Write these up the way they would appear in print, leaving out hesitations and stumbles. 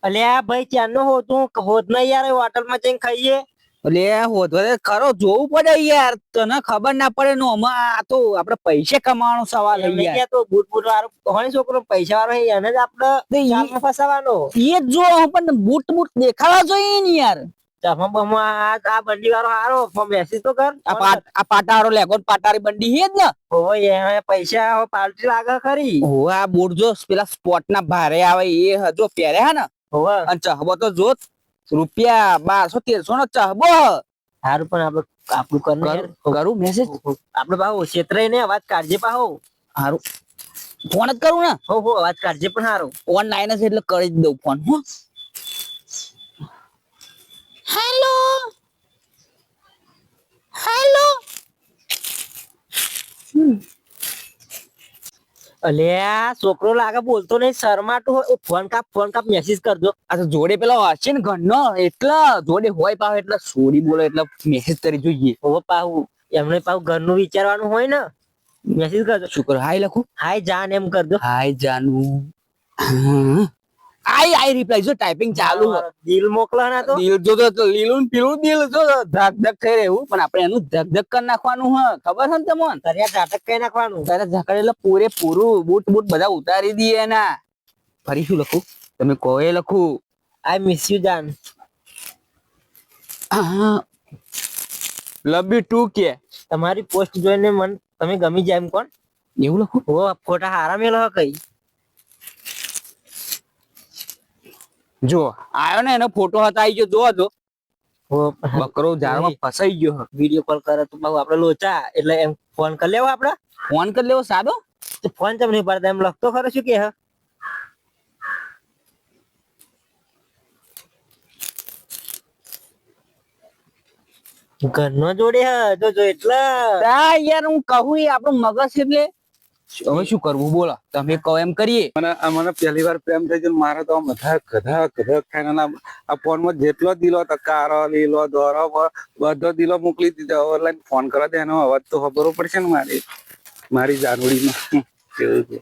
અલ્યા ભાઈ ચારનો હોત ના યાર હોટલ માં જઈને ખાઈએ. એટલે હોધો ખરો જોવું પડે યાર, તને ખબર ના પડે નો આ તો આપડે પૈસે કમાવાનો સવાલ છે એમને યાર. ક્યાં તો બૂટ બૂટ વાળો હોય છોકરો પૈસા વાળો હોય એને જ આપડે ચારમાં ફસાવાનો. એ જ જો પણ બૂટ બૂટ દેખાવા જોઈએ ને યાર. ચામાં બમાં આ બંડી વાળો હારો મેસેજ તો કર. આ પાટાવાળો લેગો પાટારી બંડી હે જ ને. ઓય એ પૈસા પાલટી લાગે ખરી. હો આ બૂટ જો પેલા સ્પોર્ટ ના ભારે આવે એ હજો પહેર્યા હે ને. હોવે અને ચહબો તો જો રૂપિયા 1200-1300 નો ચહબો. હારું પણ આપડે આપણું કરું મેસેજ. આપડે પાહો છેતરાય ને અવાજ કાઢજે પાહો. હારું ફોન જ કરું ને. હો અવાજ કાઢજે પણ હારું. ઓનલાઈન જ એટલે કરી જ દઉં ફોન. હો હેલો હેલો. અલ્યા છોકરો લાગે બોલતો નહીં શરમાટું હોય. ફોન કાપ મેસેજ કરજો. આ તો જોડે પેલો હશે ને ઘરનો એટલા જોડે હોય પાવ એટલે સોરી બોલો એટલે મેસેજ કરી જોઈએ. હવે પાહું એમને પાહું ઘરનું વિચારવાનું હોય ને. મેસેજ કરજો. શું કરું હાય લખું. હાય જાન એમ કરજો. હાય જાનુ. આઈ રિપ્લાય જો ટાઈપિંગ ચાલુ. દિલ મોકલા ના તો દિલ જો તો લીલું પીળું દિલ જો ધક ધક થઈ રહ્યું પણ આપણે એનું ધક ધક કરી નાખવાનું હ ખબર છે ને તમને. તરિયા ઝાટક કઈ નાખવાનું. તારે ઝાકડ એટલે પૂરે પૂરું બૂટ બૂટ બધા ઉતારી દઈએ એના. ફરી શું લખું તમે કહો એ લખું. આઈ મિસ યુ જાન. લવ યુ ટુ કે. તમારી પોસ્ટ જોઈને મન તમે ગમી જાય એમ કોણ. એવું લખું. હો ફોટા હારા મેલો કઈ. જો આયો ને એનો ફોટો હતા આવી ગયો જો બકરો ઝાડમાં ફસાઈ ગયો. વિડીયો કોલ કરે તો બહુ આપડે લોચા એટલે એમ ફોન કરી લેવો આપડે. ફોન કરી લેવો સાદો. ફોન ચમ નહીં પડતા એમ લખતો ખરો શું કે ઘરનો જોડે જો એટલે યાર હું કહું એ આપણું મગજ એટલે હવે શું કરવું બોલો તમે કહો એમ કરીએ. મને પહેલી વાર પ્રેમ થઈ ગયો મારે તો બધા ગધા ખાઈને આ ફોન માં જેટલો દિલો કારો લીલો દોરો બધો દિલો મોકલી દીધો. ઓનલાઈન ફોન કરવા દે એનો અવાજ તો ખબર પડશે ને મારી જાનવડીમાં કેવું છે.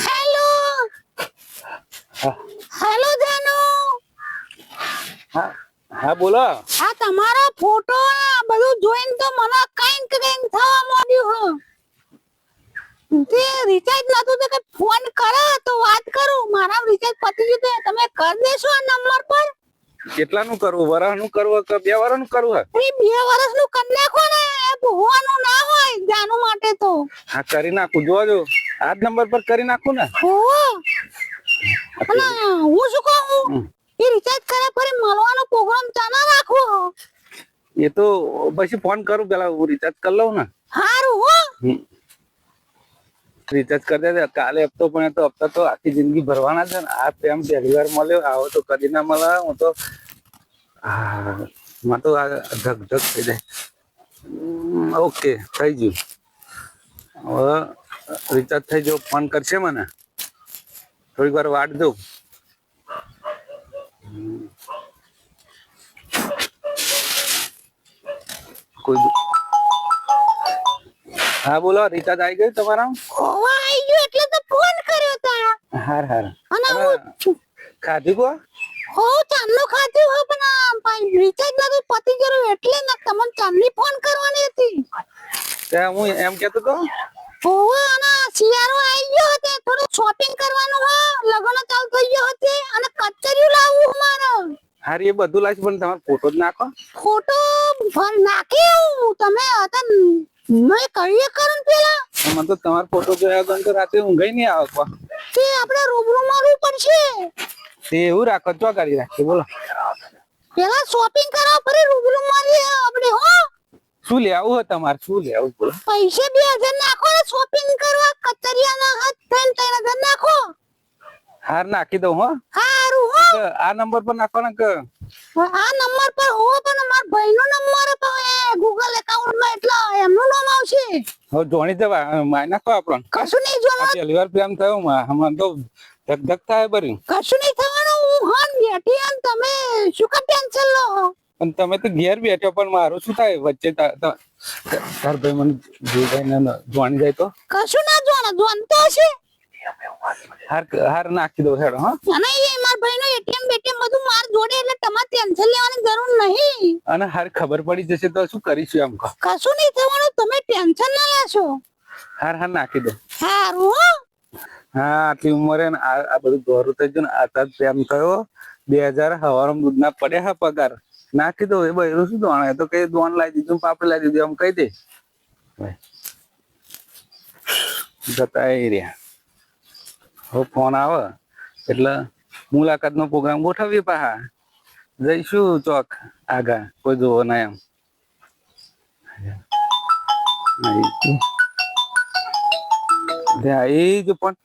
Hello hello Janu. હા બોલો. આ તમારો ફોટો બધું જોઈને તો મને કઈક થવા માંડ્યું હ. તે રિચાર્જ નતું તો કે ફોન કરો તો વાત કરું. મારા રિચાર્જ પતી ગયું તો તમે કરી દેશો આ નંબર પર. કેટલાનું કરવું વરસનું કરવું કે 2 વર્ષનું કરવું હે. 2 વર્ષનું કરી નાખો ને ભોવાનું ના હોય જાનુ માટે તો. હા કરી નાખું જોજો આ જ નંબર પર કરી નાખું ને. હો અને હું શું કહું એ રિચાર્જ કર્યા ફરી મળવાનો પ્રોગ્રામ ચાના રાખવો. એ તો પછી ફોન કરું પેલા હું રિચાર્જ કરી લઉં ને. હારું હો. રિચાર્જ કરી દે કાલે હપ્તો પણ તો હપ્તા તો આખી જિંદગી ભરવાના છે ને. આ પ્રેમ પહેલી વાર મળ્યો આવો તો કદી ના મળે. હું તો માં તો આ ધક ધક થઈ જાય. ઓકે થઈ ગયું. હવે રિચાર્જ થઈ ગયો ફોન કરશે મને થોડીક વાર વાટ દઉં. કોઈ હા બોલો રિચાર્જ આવી ગયું તમારા. આવી ગયું એટલે તો ફોન કર્યો તા. હાર અને ખાધું કો હો ચાંદનો ખાધું હો પણ રિચાર્જ નતું પતી ગયું એટલે ને તમને ચાંદની ફોન કરવાની હતી. હું એમ કેતો તો હો અને શિયાળો આવી ગયો હતો થોડું શોપિંગ કરવાનું હો. લગન ચાલુ થઈ ગયો હતો અને કચરિયું લાવવું મારે. હાર એ બધું લાવીશ પણ તમારો ફોટો જ નાખો. ફોટો ભર નાખ્યો તમે હતા મેં કરીએ કરું પેલા. મને તો તમારો ફોટો જોયા વગર તો રાતે ઊંઘાઈ નહીં આવે. તે આપણે રૂબરૂ મળવું પડશે. તે એવું રાખો તો કરી રાખીએ બોલો. પેલા શોપિંગ કરવા ફરી રૂબરૂ મળીએ આપણે હો. શું લેવું હે તમારે શું લેવું બોલો. પૈસા 2000 નાખો ને શોપિંગ કરવા કચરિયાના હાથ થઈને 3000 નાખો. હાર નાખી દઉં હો. હારું હો. આ નંબર પર નાખો ને કે આ નંબર પર હો પણ માર ભાઈનો નંબર પર ગૂગલ એકાઉન્ટ માં એટલે એમનું નામ આવશે. હવે જોણી દેવા માય નાખો આપણને. કશું નહીં જોવાનું. પહેલી વાર પ્રેમ થયો મને તો ધક ધક થાય બરી. કશું નહીં થવાનું. હું હાન બેઠી અને તમે શું કા ટેન્શન લો. પણ તમે તો ઘેર બેઠો પણ મારું શું થાય વચ્ચે તાર ભાઈ મને જોવાની જાય તો કશું ના જોનતો હશે હાર નાખી દો હેડો હા. અને એ માર ભાઈનો એટીએમ બેટીએમ બધું માર જોડે એટલે તમારે ટેન્શન લેવાની જરૂર નહીં. અને હાર ખબર પડી જશે તો શું કરીશું એમ કહો. કશું નહીં થવાનું, તમે ટેન્શન ના લેશો. હાર નાખી દો. હારું હો. હા આટલી ઉંમરે ને આ બધું દોરું થઈ ગયું ને આતા પ્રેમ થયો 2000 હવારમાં દૂધના પડ્યા હા પગાર નાખી દો. એ બૈરું શું દોણ તો કઈ દોણ લાવી દીધું પાપડ લાવી દીધું એમ કહી દે જતા એ રહ્યા. હવે ફોન આવે એટલે મુલાકાત નો પ્રોગ્રામ ગોઠવીએ પાહા જઈશું ચોક આગા કોઈ જોવો ના એમ. એ જ પણ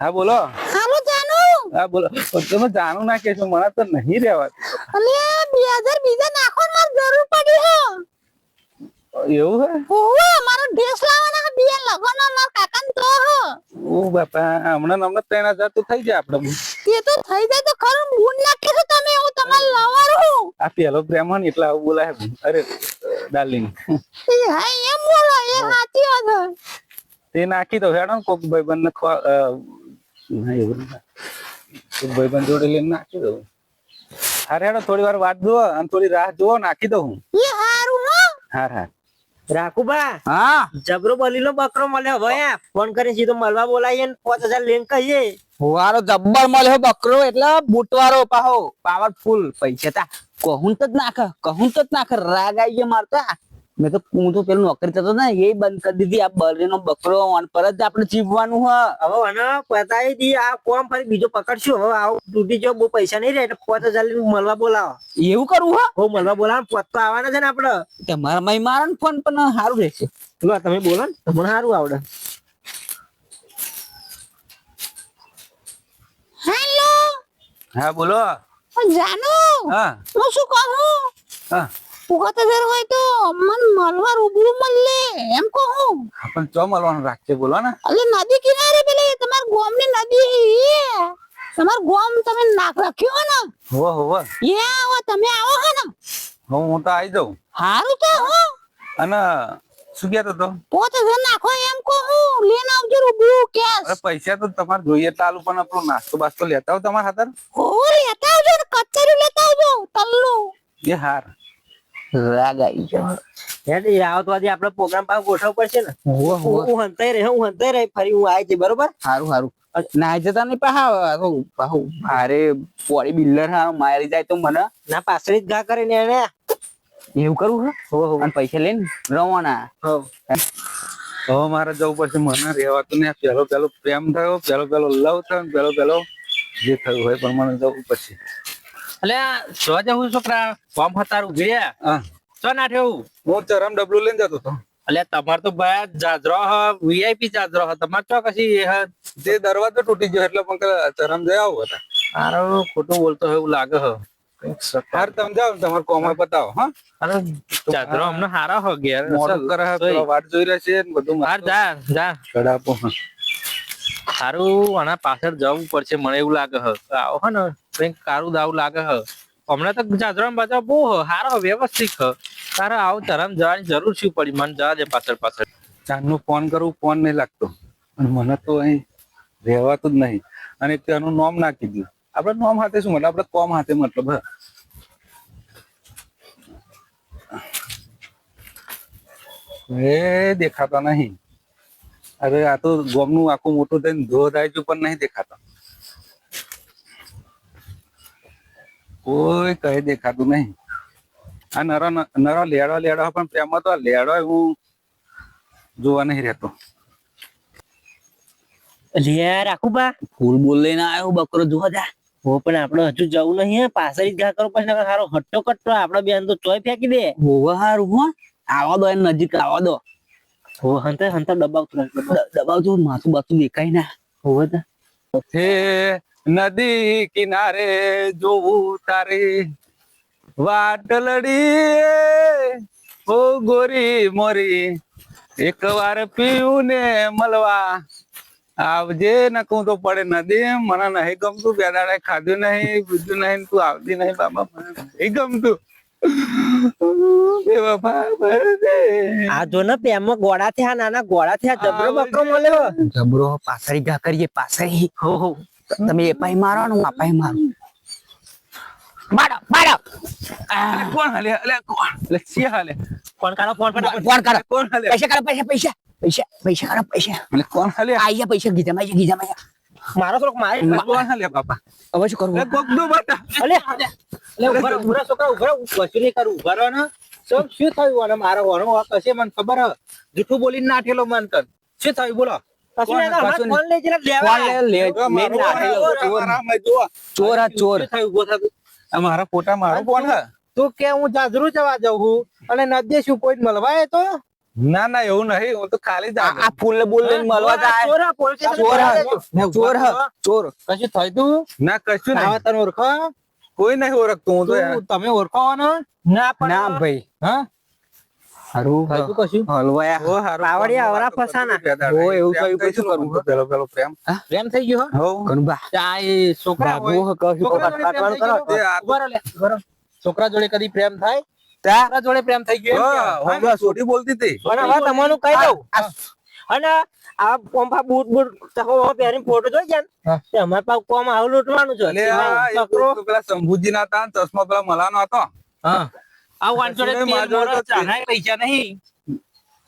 હા બોલો. હાલો જાનુ. હા બોલો. તમે જાણું ના કેશો મને તો નહીં રહેવા. અલે 2000 બીજા નાખો ને મારે જરૂર પડી હે. એવું હે? ઓવે મારો ડ્રેસ લાવવાના બે લગનો માર કાકાને તો હો. ઓ બાપા હમણાં 3000 તો થઈ જાય આપણે. એ તો થઈ જાય તો ખરું બૂન નાખી છો તમે. હું તમાર લવર હું. આ પેલો પ્રેમ હે ને એટલે આવું બોલાય. અરે ડાર્લિંગ એ હા એમ બોલો એ સાચી વાત છે. તે નાખી દો હેડો કોક ભાઈબંધ ને ના એવું કોક ભાઈબંધ જોડે લઈને નાખી દઉં. હાર હેડો થોડી વાર વાટ જુઓ અને થોડી રાહ જુઓ નાખી દઉં હું. એ હારું હો. હાર હાર રાખુબા હા જબરો બલીનો બકરો મળ્યો હવે ફોન કરીને સીધો મળવા બોલાવીએ ને 5000 લઈને કહીએ. વારો જબ્બર મળ્યો બકરો એટલે બૂટવાળો પાહો પાવરફુલ પૈસા તા કહું તો જ નાખ રાગ આવી ગયો મારતા. મેં તો હું તો પેલું નોકરી થતો ને એ બંધ કરી દીધી. આ બલીનો બકરો ઓન પર જ આપણે જીવવાનું હ. હવે મને પતાવી દી આ કોમ ફરી બીજો પકડશું. હવે આવું તૂટી જો બહુ પૈસા નહીં રહે એટલે 5000 લઈને મળવા બોલાવો. એવું કરવું હ બહુ મળવા બોલાવો પોત તો આવવાના છે ને આપડે. તમારા મય મારો ને ફોન પણ સારું રહેશે. લો તમે બોલો ને તમને સારું આવડે. હેલો હા બોલો. જાનુ હા હું શું કહું હા 5000 હોય તો મન મળવા રૂબરૂ મળે એમ કહું. પણ ચો મળવાનું રાખશે બોલો ને. અલે નદી કિનારે પેલે તમાર ગામની નદી એ તમાર ગામ તમે નાક રાખ્યો ને હો એ આવો તમે આવો હે ને હું તો આવી જાઉં. હારું તો હો. અને શું કહેતો તો 5000 નાખો એમ કહું લઈને આવજો રૂબરૂ કેસ. અરે પૈસા તો તમારે જોઈએ ચાલુ પણ આપણો નાસ્તો બાસ્તો લેતા આવો તમારા હાથર. હો લેતા આવજો ને કચરું લેતા આવજો તલ્લું. એ હાર રાગ આવી ગયો. હેડ એ આવો તો આજે આપણે પ્રોગ્રામ પાછો ગોઠવવો પડશે ને. હું હંતાઈ રહે ફરી હું આવી જઈ બરોબર. સારું ના જતા નહીં પાહા અરે પોડી બિલ્ડર હા મારી જાય તો મને ના પાછળ જ ઘા કરીને એને એવું કરવું હો અને પૈસા લઈને રવાના. હવે મારે જવું પડશે. મને રહેવાતું ને પેલો પ્રેમ થયો પેલો લવ થયો ને પેલો જે થયું હોય પણ મને જવું પડશે. એટલે સો જવું છોકરા ફોર્મ હતાર ઉભી રહ્યા હા સો નાઠ્યું. હું ચરમ ડબલું લઈને જતો હતો. એટલે તમાર તો ભાઈ જાજરો હ વીઆઈપી જાજરો હ તમાર તો કશી જે દરવાજો તૂટી ગયો એટલે પણ ચરમ જઈ આવું હતા. મારો ખોટું બોલતો હોય એવું લાગે હ. હાર તમે જાઓ તમારે કોમા બતાવો. હા અરે જાજરો અમને હારા હો ઘેર મોડું કરે હે, પેલો વાટ જોઈ રહેશે ને બધું. હાર જા ચડાપો સારું આના પાછળ જવું પડશે મને એવું લાગે હ. આવો હે ને કઈક કારું દાવું લાગે હ. હમણાં તો જાજરો બજાવ બહુ હારો વ્યવસ્થિત હ. તારે આવું ધરમ જવાની જરૂર શું પડી મને જવા દે પાછળ ચાંદનું ફોન કરું ફોન નહીં લાગતો અને મને તો અહીં રહેવાતું જ નહીં. અને તેનું નોમ નાખી દીધું. આપડે નોમ હાથે શું મતલબ આપડે કોમ હાથે મતલબ એ દેખાતા નહીં. અરે આ તો ગોમનું આખું મોટું થઈને ધોધ આવી પણ નહીં દેખાતા. કોઈ કઈ દેખાતું નહીં. આ નરો લેડો પણ પ્રેમમાં તો લેડો હું જોવા નહીં રહેતો. લે રાખુબા ફૂલ બોલ લઈને આવ્યો બકરો જોવા જા. હો પણ આપડે હજુ જવું નહીં પાછળ જ ઘા કરો પછી સારો હટ્ટો કટ્ટો આપડે બેન તો ચોય ફેંકી દે. હોવા હારું હો આવા દો એને નજીક આવા દો. હો હંતા દબાવતું દબાવજો માથું બાથું દેખાય ના. હોવે તો હે નદી કિનારે જોવું તારી વાટલડી ઓ ગોરી મોરી એક વાર પીવું ને મળવા આવજે. નકું તો પડે નદી મને નહીં ગમતું. બે દાડે ખાધું નહીં પીધું નહીં તું આવતી નહીં બાબા મને નહીં ગમતું. બેવફા બરદે. આ જો ને પ્રેમમાં ગોળા થયા નાના ગોળા થયા જબરો બકરો મળ્યો જબરો પાછળ ઘા કરીએ પાછળ હો હો તમે એ પાઈ મારો ને હું આ પાઈ મારું મારો મારો અલે કોણ હાલે અલે કોણ અલે સી હાલે ફોન કાઢો ફોન ફટાફટ ફોન કરો કોણ હાલે પૈસા કરો પૈસા કરો પૈસા અલે કોણ હાલે આયા પૈસા ગીજામાં મારો થોડોક મારે કોણ હાલે બાપા હવે શું કરવું અલે ગોગડો બટા અલે ઉભા રહો છોકરા ઉભા રહો કશું નહીં કરું ઉભા રહો ને શું થયું અને મારો વણો કશે મને ખબર હ જૂઠું બોલીને નાઠેલો મન કર શું થયું બોલો કશું નહીં કશું ફોન લઈ જરા લેવા ફોન લે મેં નાખેલો ચોર હા ચોર શું થયું ઉભો થતું આ મારા ફોટા મારો કોણ હે તું કે હું જાજરૂ જવા જાઉં છું અને નદી શું કોઈ મળવાય તો ના ના એવું નહીં હું તો ખાલી જ આ ફૂલ બોલ લઈને મળવા જાય ચોર હા, પોલીસ સ્ટેશન ચોર ચોર કશું થયું તું ના કશું આવા નહીં તને ઓળખો કોઈ નહીં ઓળખતું હું તો યાર. તમે ઓળખો ને ના પણ ના ભાઈ હા હારું થયું કશું હલવાયા ઓ હારું. પાવડિયા અવરા ફસાના. ઓ એવું પ્રેમ કયું થઈ કશું ગયું તો પેલો પેલો પ્રેમ પ્રેમ થઈ ગયો હો કનુબા આ એ છોકરા ભાગવું હોય. કહ્યું છોકરા જોડે પ્રેમ થઈ ગયો? તે આ તો- ઉભા રહો લે, ઉભા રહો. છોકરા જોડે કદી પ્રેમ થાય તા છોકરા જોડે પ્રેમ થઈ ગયો એમ હા, કે? હમણાં છોટી બોલતી હતી અને હવે તમારું કહી દઉં અને આ પંપા બૂટ બૂટ ચકો પહેરીને ફોટો જોઈ ગયા હા. ને તે અમારે પાસે કોમ આવું લૂંટવાનું છે એટલે આ એક તો પેલા શંભુજી ના હતા ને ચશ્મા પેલા મલાનો હતો હા આ વાન જોડે કશું નહીં, તેલ મારા જોડે મોરસ તો ચાનાય પૈસા નહીં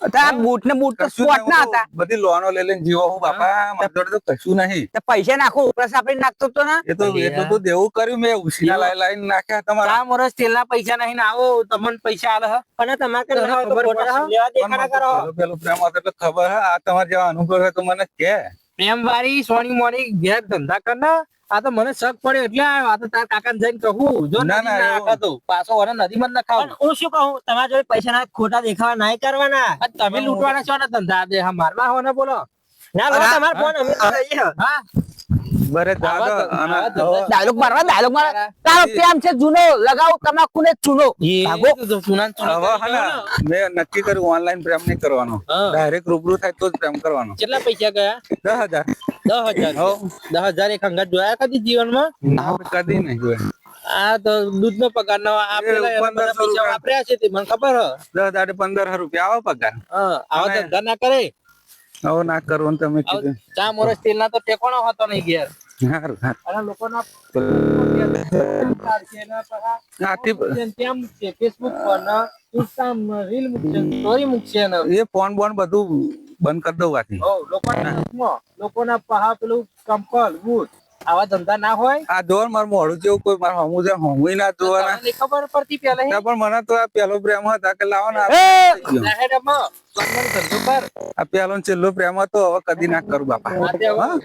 તા બૂટ ને બૂટ તો કશું સ્પોટ નહીં, ના હું તો હતા બધી લોનો લઈ લઈને જીવો હું બાપા મારા જોડે તો કશું નહીં તો પૈસા નાખો ઉપરસ આપણે નાખતો તો ને એ તો એટલું તો દેવું કર્યું મેં ઉસીના લાઈન નાખ્યા તમારા ચા મોરસ તેલના પૈસા નહીં ને આવો તમને પૈસા આલે હ અને તમારે કઈ તને ના હોય તો ખબર ફોટા પડશે? લેવા પણ દેખાડા કરો પેલો પેલો પ્રેમ હતો એટલે ખબર હે આ તમારે જેવા અનુભવ હોય તો મને કે પ્રેમ વાળી સોની મોની ઘેર ધંધા કર ને આ તો મને શક પડ્યો એટલે આવ્યો. આ તો તાર કાકાને જઈને કહું જો ના, નદી ના, ના એવું. નાખો તો પાછો વરે નદીમાં જ નખાવો. પણ હું શું કહું તમારા જોડે પૈસા ના ખોટા દેખાવા નહીં કરવાના આ તમે લૂંટવાના છો ને ધંધા દે હા મારવા હો ને બોલો ના લો તમારો ફોન અમે તો લઈએ. હા બરે આવા દાદા ધંધા, આવા અને ધંધા. ડાયલોગ મારવા તારો પ્રેમ છે જૂનો લગાવ તમાકુ ને ચૂનો ભાગો. એ તો સુનાન સુનાન હવે કરી હે દેવાનો. ને મેં નક્કી કર્યું ઓનલાઈન પ્રેમ નહીં કરવાનો હા. ડાયરેક્ટ રૂબરૂ થાય તો જ પ્રેમ કરવાનો કેટલા પૈસા ગયા 10,000 10,000 હો. 10,000 એક અંગત જોયા કદી જીવનમાં ના કદી નહીં જોયા આ તો દૂધ નો પગાર નો આ પેલા એના બધા 1500 પૈસા રૂપિયા. વાપર્યા છે તે મને ખબર હ 10,000 15,000 રૂપિયા આવો પગાર હા આવા અને- ધંધા ના કરે હવે ના કરવાનું તમે આવા કીધું ચા મોરસ તેલ ના તો ટેકોનો હતો નહીં ઘેર સારું સારું અને લોકોના આથી ત્યાં મૂકશે ફેસબુક પર ને ઇન્સ્ટા રીલ મૂકશે સ્ટોરી મૂકશે ને એ ફોન બોન બધું બંધ કરી દઉં આથી લોકોના પહા પેલું કંપલ બૂટ આવા ધંધા ના હોય આ જોર મારું મોડું જેવું કોઈ મારું હમું છે હમું ના જોવાના તમને ખબર પડતી પેલા ના, પણ મને તો આ પેલો પ્રેમ હતા કે લાવો ને આ ધંધો કર આ પેલો ને છેલ્લો પ્રેમ હતો હવે કદી ના કરું બાપા આ તે હવે હા?